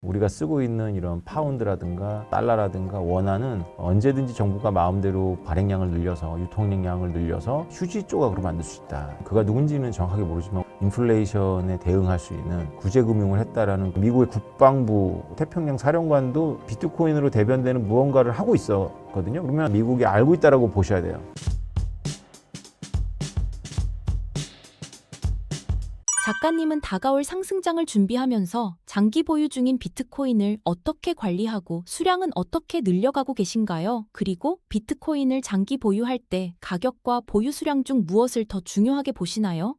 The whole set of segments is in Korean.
우리가 쓰고 있는 이런 파운드라든가 달러라든가 원화는 언제든지 정부가 마음대로 발행량을 늘려서 유통량을 늘려서 휴지 조각으로 만들 수 있다. 그가 누군지는 정확하게 모르지만 인플레이션에 대응할 수 있는 구제금융을 했다라는 미국의 국방부 태평양 사령관도 비트코인으로 대변되는 무언가를 하고 있었거든요. 그러면 미국이 알고 있다라고 보셔야 돼요. 작가님은 다가올 상승장을 준비하면서 장기 보유 중인 비트코인을 어떻게 관리하고 수량은 어떻게 늘려가고 계신가요? 그리고 비트코인을 장기 보유할 때 가격과 보유 수량 중 무엇을 더 중요하게 보시나요?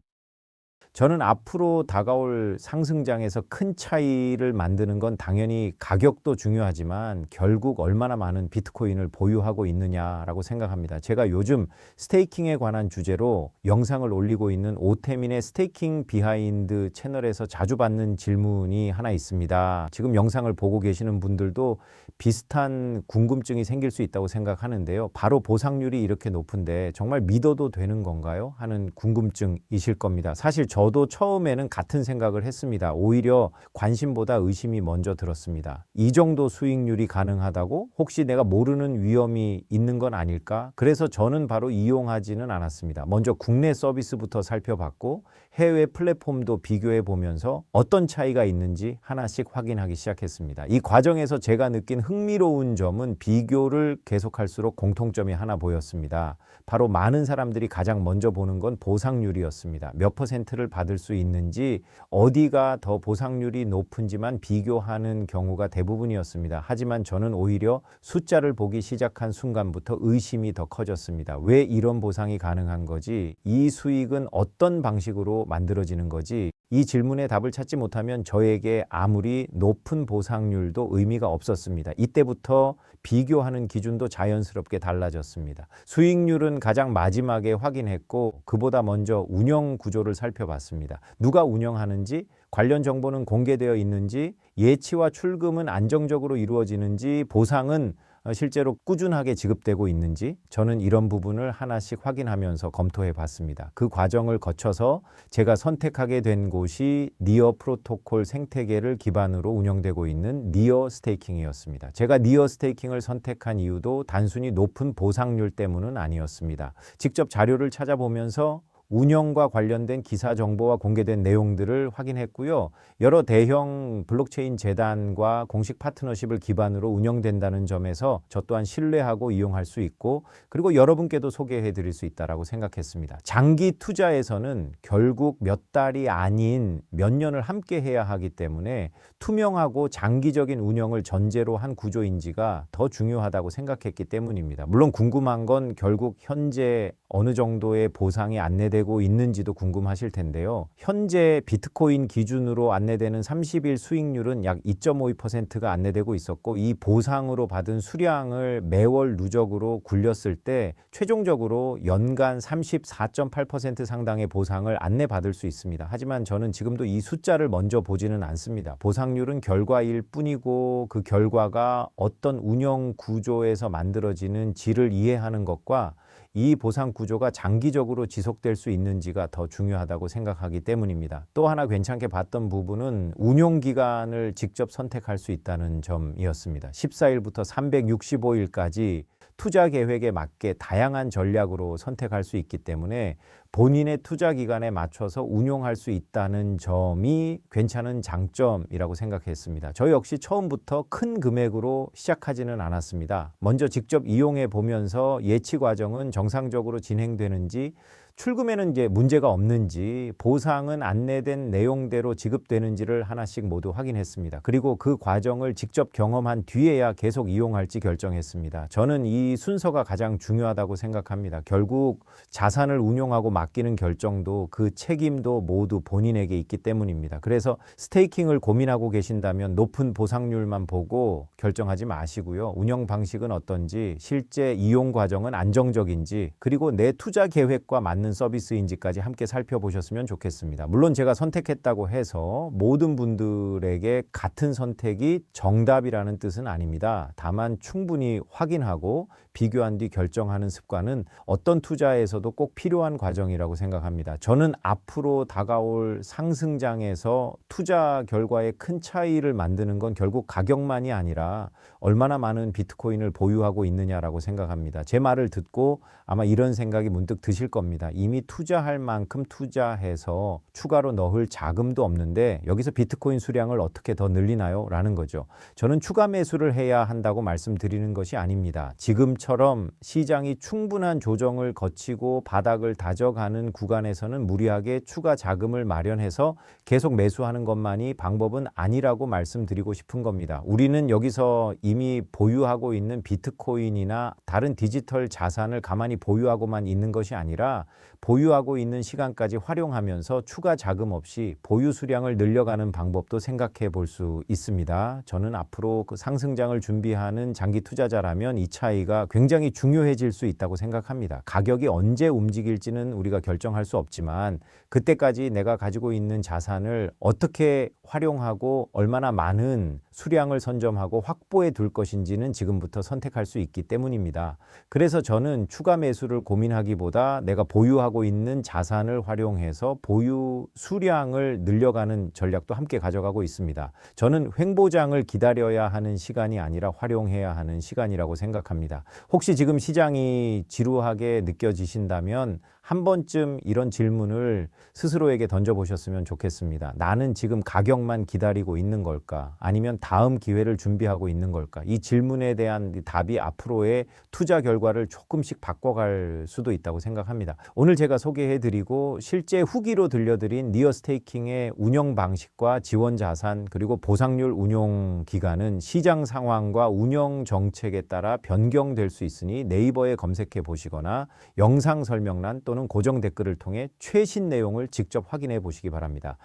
저는 앞으로 다가올 상승장에서 큰 차이를 만드는 건 당연히 가격도 중요하지만 결국 얼마나 많은 비트코인을 보유하고 있느냐라고 생각합니다. 제가 요즘 스테이킹에 관한 주제로 영상을 올리고 있는 오태민의 스테이킹 비하인드 채널에서 자주 받는 질문이 하나 있습니다. 지금 영상을 보고 계시는 분들도 비슷한 궁금증이 생길 수 있다고 생각하는데요. 바로 보상률이 이렇게 높은데 정말 믿어도 되는 건가요? 하는 궁금증이실 겁니다. 사실 저도 처음에는 같은 생각을 했습니다. 오히려 관심보다 의심이 먼저 들었습니다. 이 정도 수익률이 가능하다고? 혹시 내가 모르는 위험이 있는 건 아닐까? 그래서 저는 바로 이용하지는 않았습니다. 먼저 국내 서비스부터 살펴봤고 해외 플랫폼도 비교해 보면서 어떤 차이가 있는지 하나씩 확인하기 시작했습니다. 이 과정에서 제가 느낀 흥미로운 점은 비교를 계속할수록 공통점이 하나 보였습니다. 바로 많은 사람들이 가장 먼저 보는 건 보상률이었습니다. 몇 퍼센트를 받을 수 있는지, 어디가 더 보상률이 높은지만 비교하는 경우가 대부분이었습니다. 하지만 저는 오히려 숫자를 보기 시작한 순간부터 의심이 더 커졌습니다. 왜 이런 보상이 가능한 거지? 이 수익은 어떤 방식으로 만들어지는 거지? 이 질문에 답을 찾지 못하면 저에게 아무리 높은 보상률도 의미가 없었습니다. 이때부터 비교하는 기준도 자연스럽게 달라졌습니다. 수익률은 가장 마지막에 확인했고 그보다 먼저 운영 구조를 살펴봤습니다. 누가 운영하는지, 관련 정보는 공개되어 있는지, 예치와 출금은 안정적으로 이루어지는지, 보상은 실제로 꾸준하게 지급되고 있는지 저는 이런 부분을 하나씩 확인하면서 검토해 봤습니다. 그 과정을 거쳐서 제가 선택하게 된 곳이 니어 프로토콜 생태계를 기반으로 운영되고 있는 니어 스테이킹이었습니다. 제가 니어 스테이킹을 선택한 이유도 단순히 높은 보상률 때문은 아니었습니다. 직접 자료를 찾아보면서 운영과 관련된 기사 정보와 공개된 내용들을 확인했고요. 여러 대형 블록체인 재단과 공식 파트너십을 기반으로 운영된다는 점에서 저 또한 신뢰하고 이용할 수 있고, 그리고 여러분께도 소개해 드릴 수 있다고 생각했습니다. 장기 투자에서는 결국 몇 달이 아닌 몇 년을 함께 해야 하기 때문에 투명하고 장기적인 운영을 전제로 한 구조인지가 더 중요하다고 생각했기 때문입니다. 물론 궁금한 건 결국 현재 어느 정도의 보상이 안내되고 있는지도 궁금하실 텐데요. 현재 비트코인 기준으로 안내되는 30일 수익률은 약 2.52%가 안내되고 있었고, 이 보상으로 받은 수량을 매월 누적으로 굴렸을 때 최종적으로 연간 34.8% 상당의 보상을 안내받을 수 있습니다. 하지만 저는 지금도 이 숫자를 먼저 보지는 않습니다. 보상률은 결과일 뿐이고 그 결과가 어떤 운영 구조에서 만들어지는지를 이해하는 것과 이 보상 구조가 장기적으로 지속될 수 있는지가 더 중요하다고 생각하기 때문입니다. 또 하나 괜찮게 봤던 부분은 운용 기간을 직접 선택할 수 있다는 점이었습니다. 14일부터 365일까지 투자 계획에 맞게 다양한 전략으로 선택할 수 있기 때문에 본인의 투자 기간에 맞춰서 운용할 수 있다는 점이 괜찮은 장점이라고 생각했습니다. 저 역시 처음부터 큰 금액으로 시작하지는 않았습니다. 먼저 직접 이용해 보면서 예치 과정은 정상적으로 진행되는지, 출금에는 이제 문제가 없는지, 보상은 안내된 내용대로 지급되는지를 하나씩 모두 확인했습니다. 그리고 그 과정을 직접 경험한 뒤에야 계속 이용할지 결정했습니다. 저는 이 순서가 가장 중요하다고 생각합니다. 결국 자산을 운용하고 맡기는 결정도 그 책임도 모두 본인에게 있기 때문입니다. 그래서 스테이킹을 고민하고 계신다면 높은 보상률만 보고 결정하지 마시고요. 운영 방식은 어떤지, 실제 이용 과정은 안정적인지, 그리고 내 투자 계획과 맞는 하는 서비스인지까지 함께 살펴보셨으면 좋겠습니다. 물론 제가 선택했다고 해서 모든 분들에게 같은 선택이 정답이라는 뜻은 아닙니다. 다만 충분히 확인하고 비교한 뒤 결정하는 습관은 어떤 투자에서도 꼭 필요한 과정이라고 생각합니다. 저는 앞으로 다가올 상승장에서 투자 결과에 큰 차이를 만드는 건 결국 가격만이 아니라 얼마나 많은 비트코인을 보유하고 있느냐라고 생각합니다. 제 말을 듣고 아마 이런 생각이 문득 드실 겁니다. 이미 투자할 만큼 투자해서 추가로 넣을 자금도 없는데 여기서 비트코인 수량을 어떻게 더 늘리나요? 라는 거죠. 저는 추가 매수를 해야 한다고 말씀드리는 것이 아닙니다. 지금처럼 시장이 충분한 조정을 거치고 바닥을 다져가는 구간에서는 무리하게 추가 자금을 마련해서 계속 매수하는 것만이 방법은 아니라고 말씀드리고 싶은 겁니다. 우리는 여기서 이미 보유하고 있는 비트코인이나 다른 디지털 자산을 가만히 보유하고만 있는 것이 아니라 보유하고 있는 시간까지 활용하면서 추가 자금 없이 보유 수량을 늘려가는 방법도 생각해 볼 수 있습니다. 저는 앞으로 그 상승장을 준비하는 장기 투자자라면 이 차이가 굉장히 중요해질 수 있다고 생각합니다. 가격이 언제 움직일지는 우리가 결정할 수 없지만 그때까지 내가 가지고 있는 자산을 어떻게 활용하고 얼마나 많은 수량을 선점하고 확보해 둘 것인지는 지금부터 선택할 수 있기 때문입니다. 그래서 저는 추가 매수를 고민하기보다 내가 보유하고 있는 자산을 활용해서 보유 수량을 늘려가는 전략도 함께 가져가고 있습니다. 저는 횡보장을 기다려야 하는 시간이 아니라 활용해야 하는 시간이라고 생각합니다. 혹시 지금 시장이 지루하게 느껴지신다면 한 번쯤 이런 질문을 스스로에게 던져보셨으면 좋겠습니다. 나는 지금 가격만 기다리고 있는 걸까? 아니면 다음 기회를 준비하고 있는 걸까? 이 질문에 대한 답이 앞으로의 투자 결과를 조금씩 바꿔갈 수도 있다고 생각합니다. 오늘 제가 소개해드리고 실제 후기로 들려드린 니어 스테이킹의 운영 방식과 지원 자산 그리고 보상률 운용 기간은 시장 상황과 운영 정책에 따라 변경될 수 있으니 네이버에 검색해 보시거나 영상 설명란 또는 고정 댓글을 통해 최신 내용을 직접 확인해 보시기 바랍니다.